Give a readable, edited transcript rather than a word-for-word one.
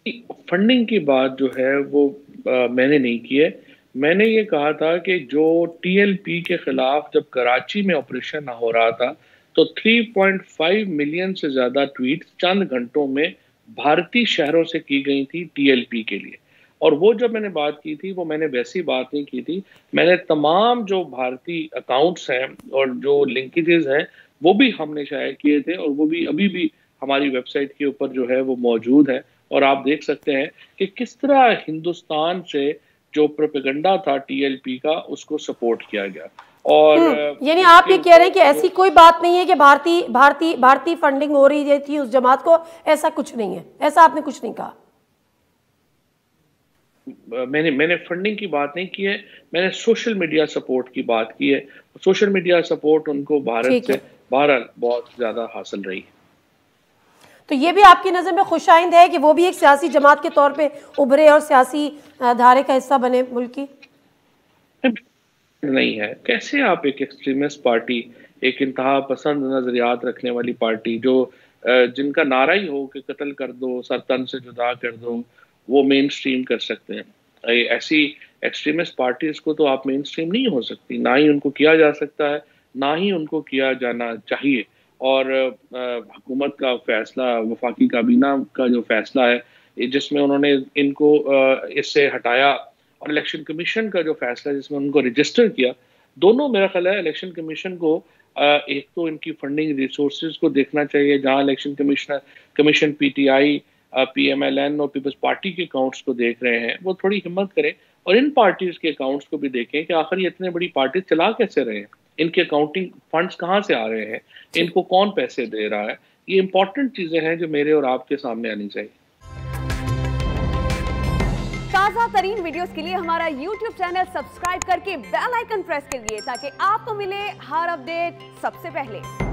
Funding की बात जो है वो मैंने नहीं की है। मैंने ये कहा था कि जो टीएलपी के खिलाफ जब कराची में ऑपरेशन हो रहा था, तो 3.5 मिलियन से ज्यादा ट्वीट चंद घंटों में भारतीय शहरों से की गई थी टीएलपी के लिए। और वो जब मैंने बात की थी, वो मैंने वैसी बात नहीं की थी। मैंने तमाम जो भारतीय अकाउंट्स हैं और जो लिंकेजेस हैं, वो भी हमने शायद किए थे, और वो भी अभी भी हमारी वेबसाइट के ऊपर जो है वो मौजूद है। और आप देख सकते हैं कि किस तरह हिंदुस्तान से जो प्रोपेगेंडा था टीएलपी का, उसको सपोर्ट किया गया। और यानी आप इसके ये कह रहे हैं कि ऊपर ऐसी कोई बात नहीं है कि भारतीय भारतीय भारतीय फंडिंग हो रही थी उस जमात को, ऐसा कुछ नहीं है, ऐसा आपने कुछ नहीं कहा। मैंने मैंने फंडिंग की बात नहीं की है। मैंने सोशल मीडिया सपोर्ट की बात की है। सोशल मीडिया सपोर्ट उनको भारत ठीक से है, बहरहाल बहुत ज्यादा हासिल रही तो ये भी आपकी नज़र में खुशाइंद है कि वो भी एक सियासी जमात के तौर पे उभरे और सियासी धारे का हिस्सा बने मुल्क की। है। नहीं है, कैसे आप एक एक्सट्रीमिस्ट पार्टी, एक इंतहा पसंद नजरियात रखने वाली पार्टी, जो जिनका नारा ही हो कि कत्ल कर दो, सर तन से जुदा कर दो, वो मेन स्ट्रीम कर सकते हैं? ऐसी एक्सट्रीमिस्ट पार्टीज को तो आप मेन स्ट्रीम नहीं हो सकती, ना ही उनको किया जा सकता है, ना ही उनको किया जाना चाहिए। और हुकूमत का फैसला, वफाकी काबीना का जो फैसला है, जिसमें उन्होंने इनको इससे हटाया, और इलेक्शन कमीशन का जो फैसला जिसमें उनको रजिस्टर किया, दोनों मेरा ख्याल है इलेक्शन कमीशन को एक तो इनकी फंडिंग रिसोर्सेज को देखना चाहिए। जहां इलेक्शन कमीशन पीटीआई, पीएमएलएन और पीपल्स पार्टी के अकाउंट्स को देख रहे हैं, वो थोड़ी हिम्मत करें और इन पार्टीज के अकाउंट्स को भी देखें कि आखिर ये इतने बड़ी पार्टी चला कैसे रहे हैं, इनके अकाउंटिंग फंड्स कहाँ से आ रहे हैं, ठीक। इनको कौन पैसे दे रहा है। ये इंपॉर्टेंट चीजें हैं जो मेरे और आपके सामने आनी चाहिए। ताजा तरीन वीडियोस के लिए हमारा YouTube चैनल सब्सक्राइब करके बेल आइकन प्रेस करिए ताकि आपको मिले हर अपडेट सबसे पहले।